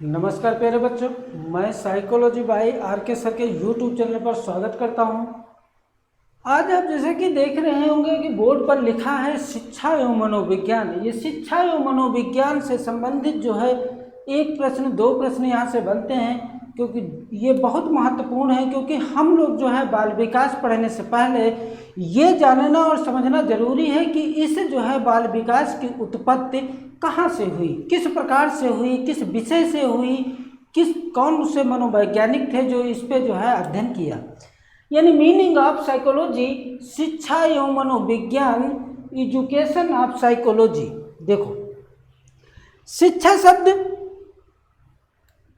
नमस्कार प्यारे बच्चों, मैं साइकोलॉजी बाय आर के सर के यूट्यूब चैनल पर स्वागत करता हूं। आज आप जैसे कि देख रहे होंगे कि बोर्ड पर लिखा है शिक्षा एवं मनोविज्ञान। ये शिक्षा एवं मनोविज्ञान से संबंधित जो है एक प्रश्न दो प्रश्न यहाँ से बनते हैं, क्योंकि ये बहुत महत्वपूर्ण है। क्योंकि हम लोग जो है बाल विकास पढ़ने से पहले ये जानना और समझना जरूरी है कि इस जो है बाल विकास की उत्पत्ति कहाँ से हुई, किस प्रकार से हुई, किस विषय से हुई, कौन से मनोवैज्ञानिक थे जो इस पे जो है अध्ययन किया। यानी मीनिंग ऑफ साइकोलॉजी, शिक्षा एवं मनोविज्ञान, एजुकेशन ऑफ साइकोलॉजी। देखो, शिक्षा शब्द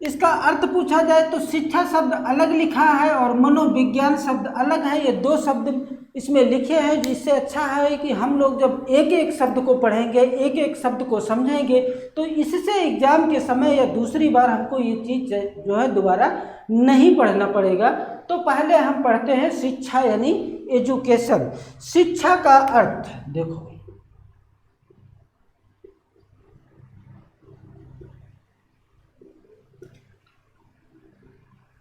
इसका अर्थ पूछा जाए तो शिक्षा शब्द अलग लिखा है और मनोविज्ञान शब्द अलग है। ये दो शब्द इसमें लिखे हैं, जिससे अच्छा है कि हम लोग जब एक एक शब्द को पढ़ेंगे, एक एक शब्द को समझेंगे, तो इससे एग्जाम के समय या दूसरी बार हमको ये चीज़ जो है दोबारा नहीं पढ़ना पड़ेगा। तो पहले हम पढ़ते हैं शिक्षा यानी एजुकेशन। शिक्षा का अर्थ देखो,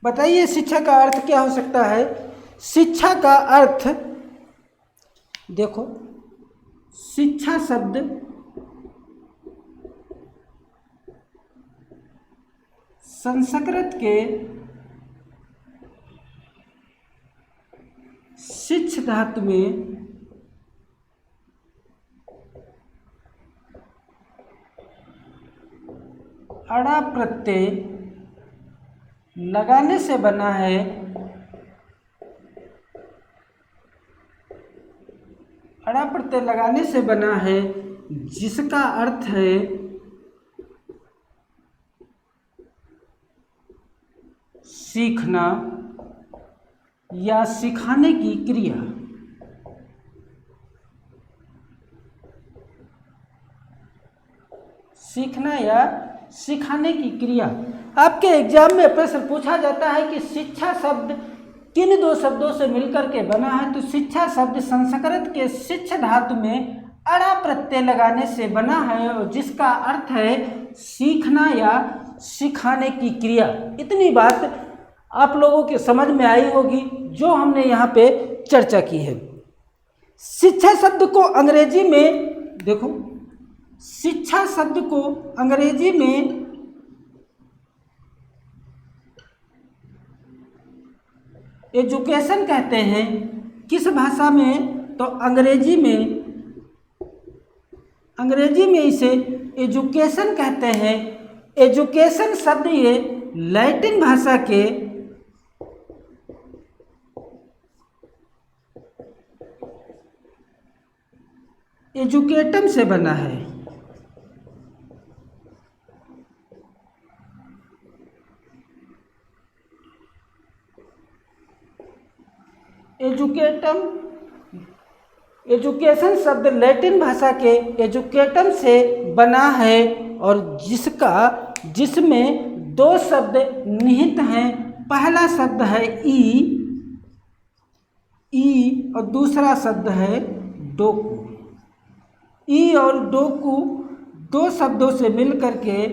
बताइए शिक्षा का अर्थ क्या हो सकता है। शिक्षा का अर्थ देखो, शिक्षा शब्द संस्कृत के शिक्ष धातु में अड़ा प्रत्यय लगाने से बना है। अड़ा प्रत्यय लगाने से बना है, जिसका अर्थ है सीखना या सिखाने की क्रिया। सीखना या सिखाने की क्रिया। आपके एग्जाम में प्रश्न पूछा जाता है कि शिक्षा शब्द किन दो शब्दों से मिलकर के बना है। तो शिक्षा शब्द संस्कृत के शिक्ष धातु में अड़ा प्रत्यय लगाने से बना है और जिसका अर्थ है सीखना या सिखाने की क्रिया। इतनी बात आप लोगों के समझ में आई होगी जो हमने यहाँ पे चर्चा की है। शिक्षा शब्द को अंग्रेजी में देखो, शिक्षा शब्द को अंग्रेजी में एजुकेशन कहते हैं। किस भाषा में? तो अंग्रेजी में इसे एजुकेशन कहते हैं। एजुकेशन शब्द ये लैटिन भाषा के एजुकेटम से बना है। एजुकेशन शब्द लैटिन भाषा के एजुकेटम से बना है और जिसमें दो शब्द निहित हैं। पहला शब्द है ई और दूसरा शब्द है डोकू। ई और डोकू दो शब्दों से मिलकर के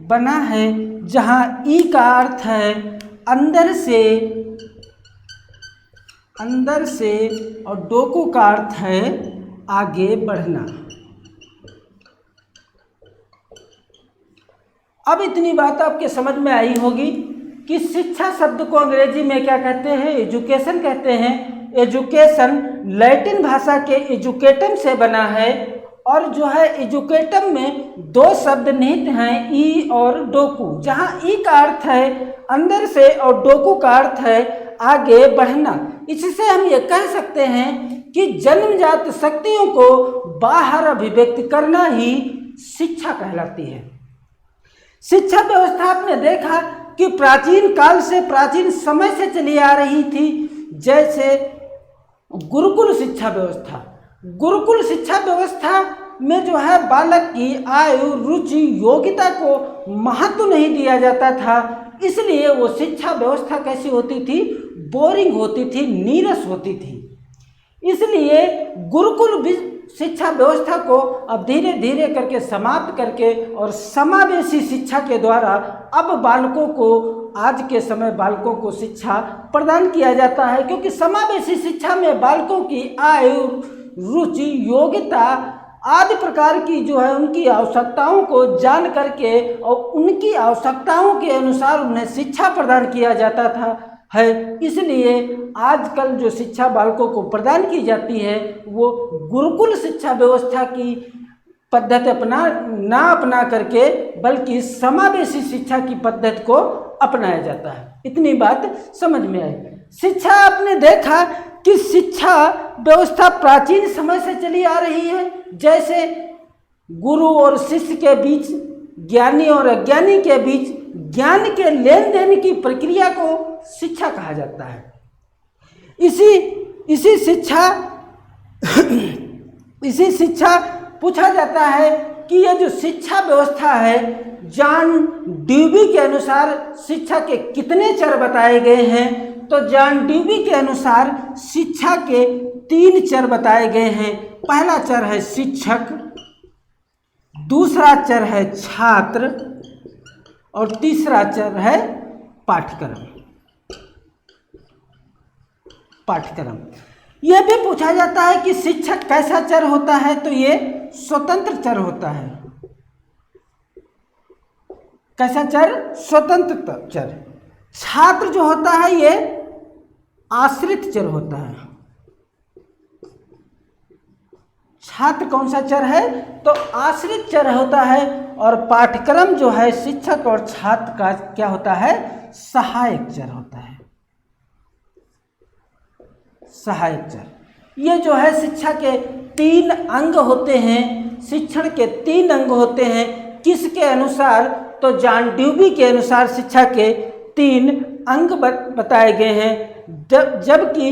बना है, जहाँ ई का अर्थ है अंदर से और डोकू का अर्थ है आगे बढ़ना। अब इतनी बात आपके समझ में आई होगी कि शिक्षा शब्द को अंग्रेजी में क्या कहते हैं? एजुकेशन कहते हैं। एजुकेशन लैटिन भाषा के एजुकेटम से बना है और जो है एजुकेटम में दो शब्द निहित हैं, ई और डोकू, जहाँ ई का अर्थ है अंदर से और डोकू का अर्थ है आगे बढ़ना। इससे हम ये कह सकते हैं कि जन्मजात शक्तियों को बाहर अभिव्यक्त करना ही शिक्षा कहलाती है। शिक्षा व्यवस्था आपने देखा कि प्राचीन काल से, प्राचीन समय से चली आ रही थी। जैसे गुरुकुल शिक्षा व्यवस्था, गुरुकुल शिक्षा व्यवस्था में जो है बालक की आयु, रुचि, योग्यता को महत्व नहीं दिया जाता था। इसलिए वो शिक्षा व्यवस्था कैसी होती थी? बोरिंग होती थी, नीरस होती थी। इसलिए गुरुकुल शिक्षा व्यवस्था को अब धीरे धीरे करके समाप्त करके और समावेशी शिक्षा के द्वारा अब बालकों को, आज के समय बालकों को शिक्षा प्रदान किया जाता है, क्योंकि समावेशी शिक्षा में बालकों की आयु, रुचि, योग्यता आदि प्रकार की जो है उनकी आवश्यकताओं को जान करके और उनकी आवश्यकताओं के अनुसार उन्हें शिक्षा प्रदान किया जाता है। इसलिए आजकल जो शिक्षा बालकों को प्रदान की जाती है वो गुरुकुल शिक्षा व्यवस्था की पद्धति अपना करके बल्कि समावेशी शिक्षा की पद्धति को अपनाया जाता है। इतनी बात समझ में आई। शिक्षा आपने देखा कि शिक्षा व्यवस्था प्राचीन समय से चली आ रही है। जैसे गुरु और शिष्य के बीच, ज्ञानी और अज्ञानी के बीच ज्ञान के लेन देन की प्रक्रिया को शिक्षा कहा जाता है। इसी शिक्षा पूछा जाता है कि ये जो शिक्षा व्यवस्था है, जॉन ड्यूबी के अनुसार शिक्षा के कितने चर बताए गए हैं? तो जॉन ड्यूबी के अनुसार शिक्षा के 3 चर बताए गए हैं। पहला चर है शिक्षक, दूसरा चर है छात्र और तीसरा चर है पाठ्यक्रम। यह भी पूछा जाता है कि शिक्षक कैसा चर होता है? तो ये स्वतंत्र चर होता है। कैसा चर? स्वतंत्र चर। छात्र जो होता है ये आश्रित चर होता है। छात्र कौन सा चर है? तो आश्रित चर होता है। और पाठ्यक्रम जो है शिक्षक और छात्र का क्या होता है? सहायक चर होता है। सहायक चर। ये जो है शिक्षा के 3 अंग होते हैं। शिक्षण के 3 अंग होते हैं। किसके अनुसार? तो जॉन ड्यूबी के अनुसार शिक्षा के 3 अंग बताए गए हैं, जबकि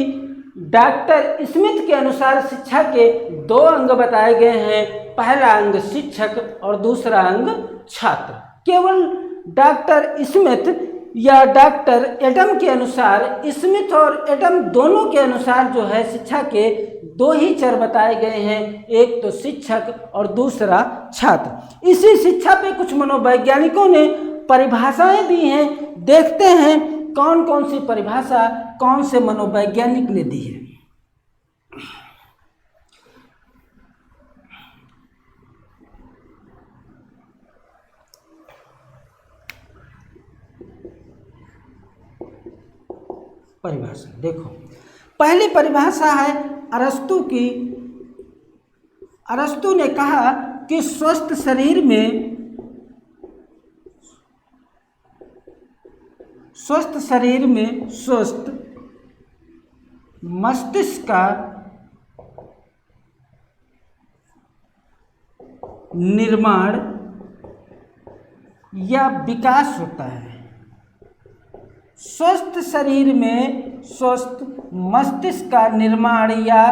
डॉक्टर स्मिथ के अनुसार शिक्षा के 2 अंग बताए गए हैं। पहला अंग शिक्षक और दूसरा अंग छात्र। केवल डॉक्टर स्मिथ या डॉक्टर एडम के अनुसार, स्मिथ और एडम दोनों के अनुसार जो है शिक्षा के 2 ही चर बताए गए हैं, एक तो शिक्षक और दूसरा छात्र। इसी शिक्षा पे कुछ मनोवैज्ञानिकों ने परिभाषाएं दी हैं। देखते हैं कौन कौन सी परिभाषा कौन से मनोवैज्ञानिक ने दी है। परिभाषा देखो, पहली परिभाषा है अरस्तु की। अरस्तु ने कहा कि स्वस्थ शरीर में स्वस्थ मस्तिष्क का निर्माण या विकास होता है। स्वस्थ शरीर में स्वस्थ मस्तिष्क का निर्माण या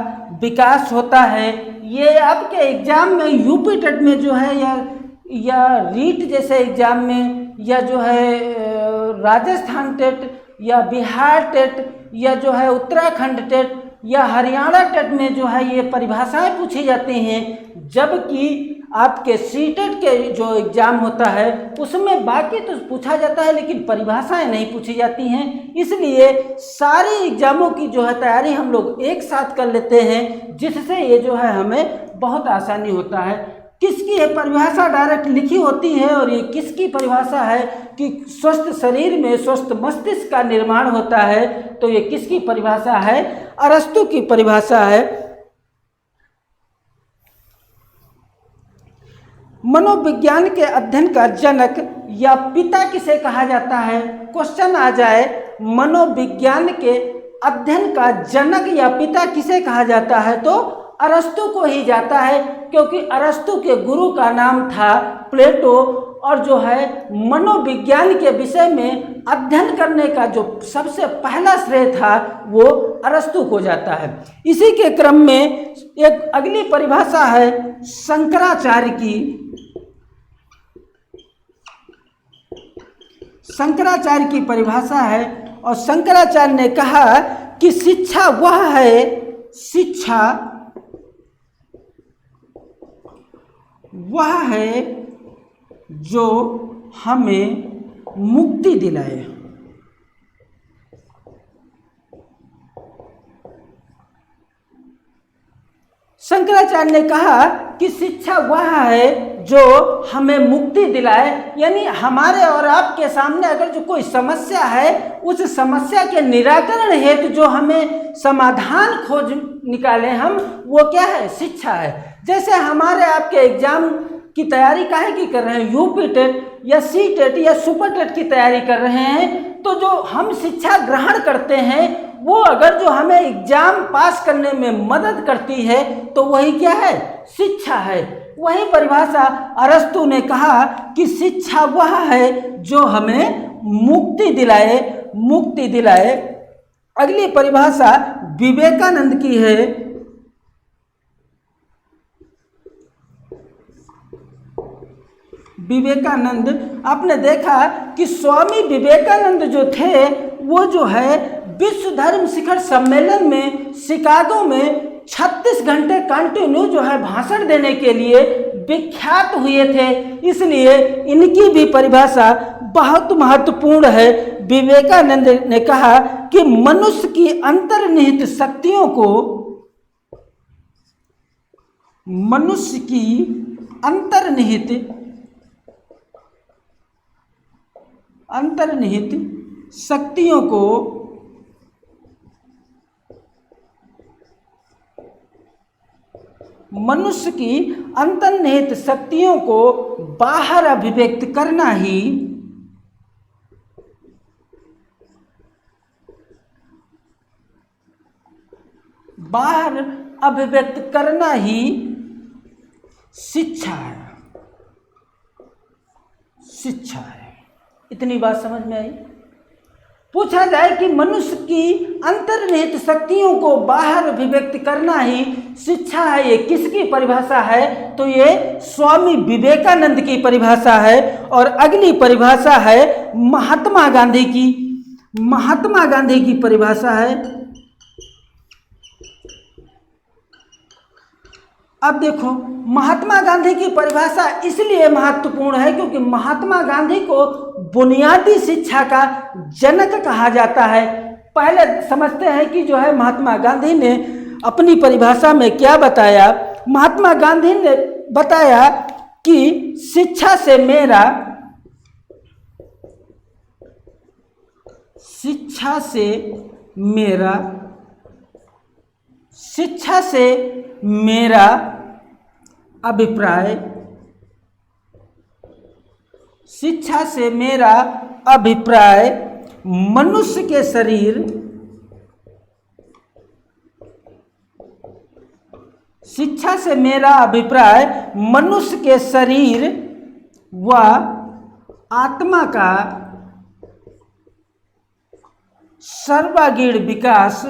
विकास होता है। ये आपके एग्जाम में यूपी टेट में जो है या रीट जैसे एग्जाम में, या जो है राजस्थान टेट या बिहार टेट या जो है उत्तराखंड टेट या हरियाणा टेट में जो है ये परिभाषाएं पूछी जाती हैं। जबकि आपके सीटेट के जो एग्ज़ाम होता है उसमें बाकी तो पूछा जाता है लेकिन परिभाषाएं नहीं पूछी जाती हैं। इसलिए सारे एग्ज़ामों की जो है तैयारी हम लोग एक साथ कर लेते हैं, जिससे ये जो है हमें बहुत आसानी होता है। किसकी है परिभाषा डायरेक्ट लिखी होती है, और ये किसकी परिभाषा है कि स्वस्थ शरीर में स्वस्थ मस्तिष्क का निर्माण होता है, तो ये किसकी परिभाषा है? अरस्तु की परिभाषा है। मनोविज्ञान के अध्ययन का जनक या पिता किसे कहा जाता है? क्वेश्चन आ जाए मनोविज्ञान के अध्ययन का जनक या पिता किसे कहा जाता है, तो अरस्तु को ही जाता है, क्योंकि अरस्तु के गुरु का नाम था प्लेटो, और जो है मनोविज्ञान के विषय में अध्ययन करने का जो सबसे पहला श्रेय था वो अरस्तु को जाता है। इसी के क्रम में एक अगली परिभाषा है शंकराचार्य की। शंकराचार्य की परिभाषा है, और शंकराचार्य ने कहा कि शिक्षा वह है, शिक्षा है जो हमें मुक्ति दिलाए। शंकराचार्य ने कहा कि शिक्षा वह है जो हमें मुक्ति दिलाए, यानी हमारे और आपके सामने अगर जो कोई समस्या है, उस समस्या के निराकरण हेतु जो हमें समाधान खोज निकाले हम, वो क्या है? शिक्षा है। जैसे हमारे आपके एग्जाम की तैयारी काहे की कर रहे हैं, यूपी टेट या सी टेट या सुपर टेट की तैयारी कर रहे हैं, तो जो हम शिक्षा ग्रहण करते हैं वो अगर जो हमें एग्जाम पास करने में मदद करती है तो वही क्या है? शिक्षा है। वही परिभाषा अरस्तु ने कहा कि शिक्षा वह है जो हमें मुक्ति दिलाए, मुक्ति दिलाए। अगली परिभाषा विवेकानंद की है। विवेकानंद, आपने देखा कि स्वामी विवेकानंद जो थे वो जो है विश्व धर्म शिखर सम्मेलन में शिकागो में 36 घंटे कंटिन्यू जो है भाषण देने के लिए विख्यात हुए थे, इसलिए इनकी भी परिभाषा बहुत महत्वपूर्ण है। विवेकानंद ने कहा कि मनुष्य की अंतर्निहित शक्तियों को, मनुष्य की अंतर्निहित शक्तियों को मनुष्य की अंतर्निहित शक्तियों को बाहर अभिव्यक्त करना ही शिक्षा है। शिक्षा है। इतनी बात समझ में आई? पूछा जाए कि मनुष्य की अंतर्निहित शक्तियों को बाहर अभिव्यक्त करना ही शिक्षा है, ये किसकी परिभाषा है? तो ये स्वामी विवेकानंद की परिभाषा है। और अगली परिभाषा है महात्मा गांधी की। महात्मा गांधी की परिभाषा है। अब देखो, महात्मा गांधी की परिभाषा इसलिए महत्वपूर्ण है क्योंकि महात्मा गांधी को बुनियादी शिक्षा का जनक कहा जाता है। पहले समझते हैं कि जो है महात्मा गांधी ने अपनी परिभाषा में क्या बताया। महात्मा गांधी ने बताया कि शिक्षा से मेरा अभिप्राय, शिक्षा से मेरा अभिप्राय मनुष्य के शरीर, शिक्षा से मेरा अभिप्राय मनुष्य के शरीर व आत्मा का सर्वांगीण विकास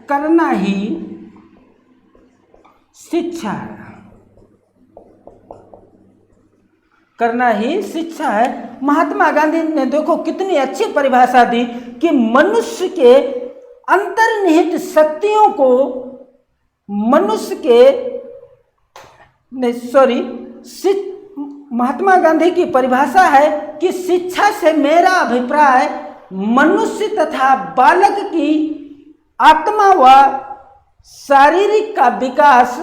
करना ही शिक्षा है। करना ही शिक्षा है। महात्मा गांधी ने देखो कितनी अच्छी परिभाषा दी कि मनुष्य के अंतर्निहित शक्तियों को महात्मा गांधी की परिभाषा है कि शिक्षा से मेरा अभिप्राय मनुष्य तथा बालक की आत्मा व शारीरिक का विकास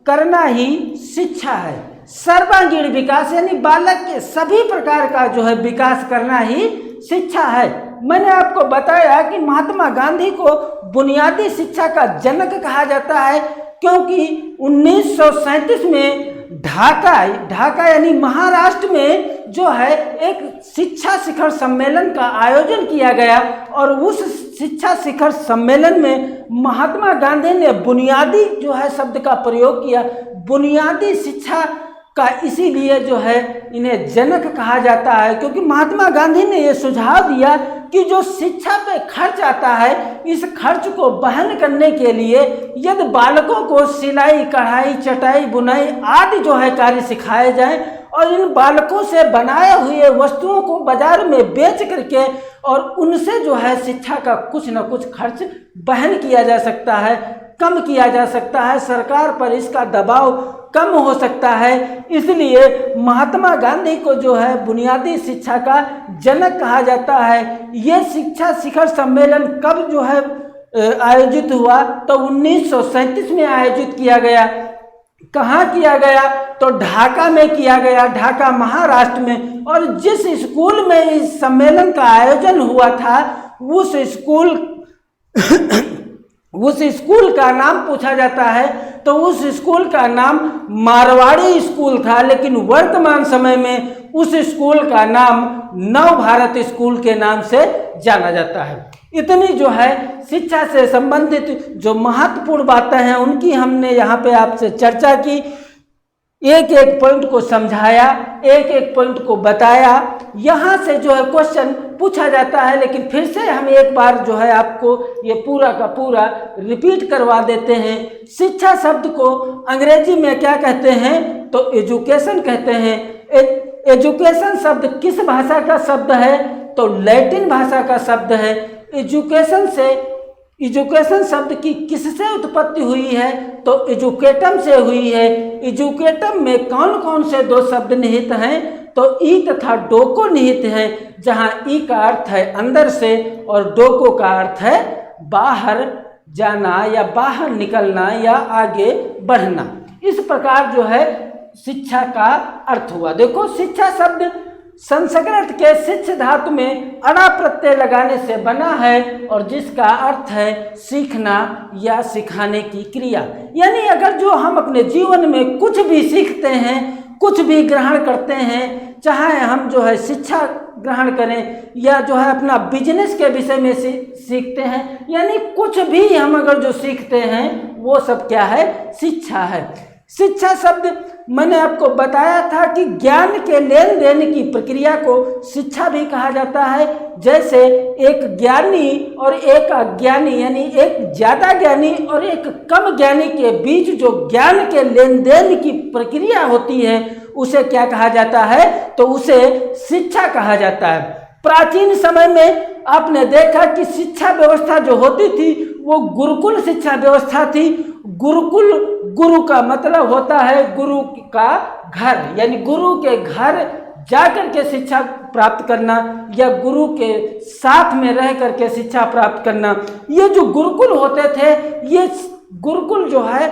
करना ही शिक्षा है। सर्वांगीण विकास यानी बालक के सभी प्रकार का जो है विकास करना ही शिक्षा है। मैंने आपको बताया कि महात्मा गांधी को बुनियादी शिक्षा का जनक कहा जाता है क्योंकि 1937 में ढाका यानी महाराष्ट्र में जो है एक शिक्षा शिखर सम्मेलन का आयोजन किया गया और उस शिक्षा शिखर सम्मेलन में महात्मा गांधी ने बुनियादी जो है शब्द का प्रयोग किया। बुनियादी शिक्षा का इसीलिए जो है इन्हें जनक कहा जाता है क्योंकि महात्मा गांधी ने यह सुझाव दिया कि जो शिक्षा पे खर्च आता है, इस खर्च को वहन करने के लिए यदि बालकों को सिलाई, कढ़ाई, चटाई, बुनाई आदि जो है कार्य सिखाए जाएं और इन बालकों से बनाए हुए वस्तुओं को बाजार में बेच करके और उनसे जो है शिक्षा का कुछ न कुछ खर्च वहन किया जा सकता है, कम किया जा सकता है, सरकार पर इसका दबाव कम हो सकता है। इसलिए महात्मा गांधी को जो है बुनियादी शिक्षा का जनक कहा जाता है। ये शिक्षा शिखर सम्मेलन कब जो है आयोजित हुआ? तो 1937 में आयोजित किया गया। कहाँ किया गया? तो ढाका में किया गया, ढाका महाराष्ट्र में। और जिस स्कूल में इस सम्मेलन का आयोजन हुआ था उस स्कूल का नाम पूछा जाता है तो उस स्कूल का नाम मारवाड़ी स्कूल था, लेकिन वर्तमान समय में उस स्कूल का नाम नव भारत स्कूल के नाम से जाना जाता है। इतनी जो है शिक्षा से संबंधित जो महत्वपूर्ण बातें हैं उनकी हमने यहाँ पे आपसे चर्चा की, एक एक पॉइंट को समझाया, एक एक पॉइंट को बताया। यहाँ से जो है क्वेश्चन पूछा जाता है, लेकिन फिर से हम एक बार जो है आपको ये पूरा का पूरा रिपीट करवा देते हैं। शिक्षा शब्द को अंग्रेजी में क्या कहते हैं? तो एजुकेशन कहते हैं। एजुकेशन शब्द किस भाषा का शब्द है? तो लैटिन भाषा का शब्द है। एजुकेशन शब्द की किससे उत्पत्ति हुई है? तो एजुकेटम से हुई है। एजुकेटम में कौन कौन से दो शब्द निहित हैं? तो ई तथा डोको निहित हैं, जहां ई का अर्थ है अंदर से और डोको का अर्थ है बाहर जाना या बाहर निकलना या आगे बढ़ना। इस प्रकार जो है शिक्षा का अर्थ हुआ। देखो, शिक्षा शब्द संस्कृत के शिक्ष धातु में अड़ा प्रत्यय लगाने से बना है और जिसका अर्थ है सीखना या सिखाने की क्रिया। यानी अगर जो हम अपने जीवन में कुछ भी सीखते हैं, कुछ भी ग्रहण करते हैं, चाहे हम जो है शिक्षा ग्रहण करें या जो है अपना बिजनेस के विषय में सीखते हैं, यानी कुछ भी हम अगर जो सीखते हैं वो सब क्या है? शिक्षा है। शिक्षा शब्द मैंने आपको बताया था कि ज्ञान के लेन देन की प्रक्रिया को शिक्षा भी कहा जाता है। जैसे एक ज्ञानी और एक अज्ञानी, यानी एक ज़्यादा ज्ञानी और एक कम ज्ञानी के बीच जो ज्ञान के लेन देन की प्रक्रिया होती है उसे क्या कहा जाता है? तो उसे शिक्षा कहा जाता है। प्राचीन समय में आपने देखा कि शिक्षा व्यवस्था जो होती थी वो गुरुकुल शिक्षा व्यवस्था थी। गुरुकुल, गुरु का मतलब होता है गुरु का घर, यानी गुरु के घर जाकर के शिक्षा प्राप्त करना या गुरु के साथ में रह करके शिक्षा प्राप्त करना। ये जो गुरुकुल होते थे, ये गुरुकुल जो है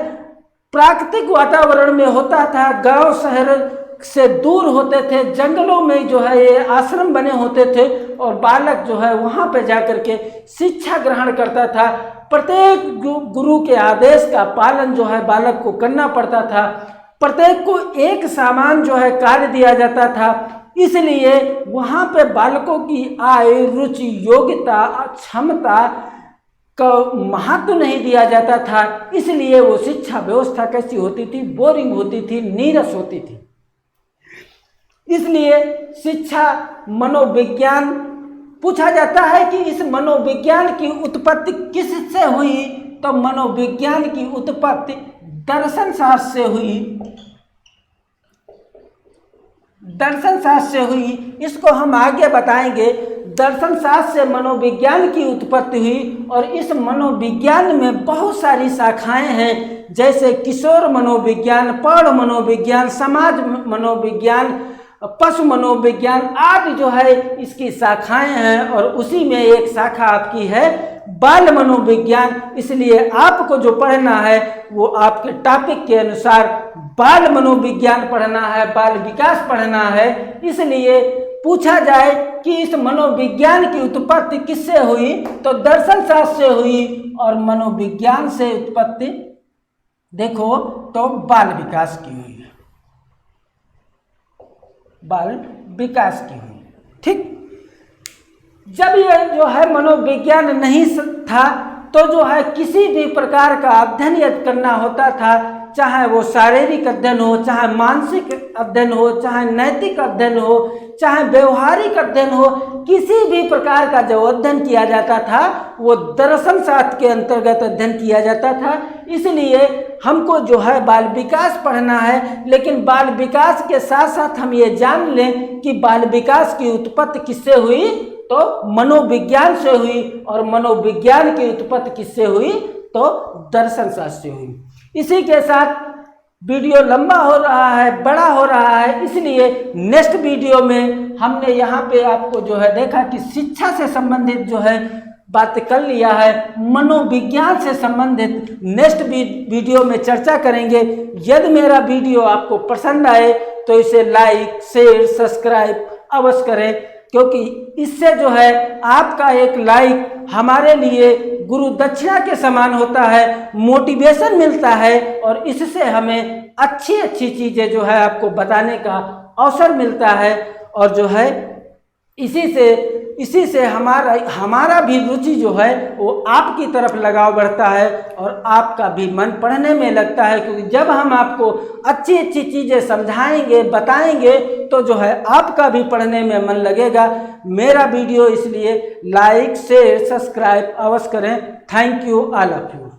प्राकृतिक वातावरण में होता था, गांव शहर से दूर होते थे, जंगलों में जो है ये आश्रम बने होते थे और बालक जो है वहाँ पे जाकर के शिक्षा ग्रहण करता था। प्रत्येक गुरु के आदेश का पालन जो है बालक को करना पड़ता था। प्रत्येक को एक समान जो है कार्य दिया जाता था। इसलिए वहाँ पे बालकों की आय, रुचि, योग्यता, क्षमता का महत्व नहीं दिया जाता था। इसलिए वो शिक्षा व्यवस्था कैसी होती थी? बोरिंग होती थी, नीरस होती थी। इसलिए शिक्षा मनोविज्ञान पूछा जाता है कि इस मनोविज्ञान की उत्पत्ति किससे हुई? तो मनोविज्ञान की उत्पत्ति दर्शन शास्त्र से हुई। दर्शन शास्त्र से हुई, इसको हम आगे बताएंगे। दर्शन शास्त्र से मनोविज्ञान की उत्पत्ति हुई और इस मनोविज्ञान में बहुत सारी शाखाएं हैं, जैसे किशोर मनोविज्ञान, प्रौढ़ मनोविज्ञान, समाज मनोविज्ञान, पशु मनोविज्ञान आदि जो है इसकी शाखाएं हैं। और उसी में एक शाखा आपकी है बाल मनोविज्ञान। इसलिए आपको जो पढ़ना है वो आपके टॉपिक के अनुसार बाल मनोविज्ञान पढ़ना है, बाल विकास पढ़ना है। इसलिए पूछा जाए कि इस मनोविज्ञान की उत्पत्ति किससे हुई? तो दर्शन शास्त्र से हुई। और मनोविज्ञान से उत्पत्ति देखो तो बाल विकास की हुई, बाल विकास की हुई। ठीक, जब यह जो है मनोविज्ञान नहीं था तो जो है किसी भी प्रकार का अध्ययन यदि करना होता था, चाहे वो शारीरिक अध्ययन हो, चाहे मानसिक अध्ययन हो, चाहे नैतिक अध्ययन हो, चाहे व्यवहारिक अध्ययन हो, किसी भी प्रकार का जो अध्ययन किया जाता था वो दर्शन शास्त्र के अंतर्गत अध्ययन किया जाता था। इसलिए हमको जो है बाल विकास पढ़ना है, लेकिन बाल विकास के साथ साथ हम ये जान लें कि बाल विकास की उत्पत्ति किससे हुई, तो मनोविज्ञान से हुई, और मनोविज्ञान की उत्पत्ति किससे हुई, तो दर्शन शास्त्र से हुई। इसी के साथ वीडियो लंबा हो रहा है, बड़ा हो रहा है, इसलिए नेक्स्ट वीडियो में हमने यहाँ पे आपको जो है देखा कि शिक्षा से संबंधित जो है बात कर लिया है, मनोविज्ञान से संबंधित नेक्स्ट वीडियो में चर्चा करेंगे। यदि मेरा वीडियो आपको पसंद आए तो इसे लाइक, शेयर, सब्सक्राइब अवश्य करें, क्योंकि इससे जो है आपका एक लाइक हमारे लिए गुरु दक्षिणा के समान होता है, मोटिवेशन मिलता है, और इससे हमें अच्छी अच्छी चीज़ें जो है आपको बताने का अवसर मिलता है, और जो है इसी से हमारा भी रुचि जो है वो आपकी तरफ लगाव बढ़ता है, और आपका भी मन पढ़ने में लगता है, क्योंकि जब हम आपको अच्छी अच्छी चीज़ें समझाएंगे, बताएंगे, तो जो है आपका भी पढ़ने में मन लगेगा। मेरा वीडियो इसलिए लाइक, शेयर, सब्सक्राइब अवश्य करें। Thank you all of you.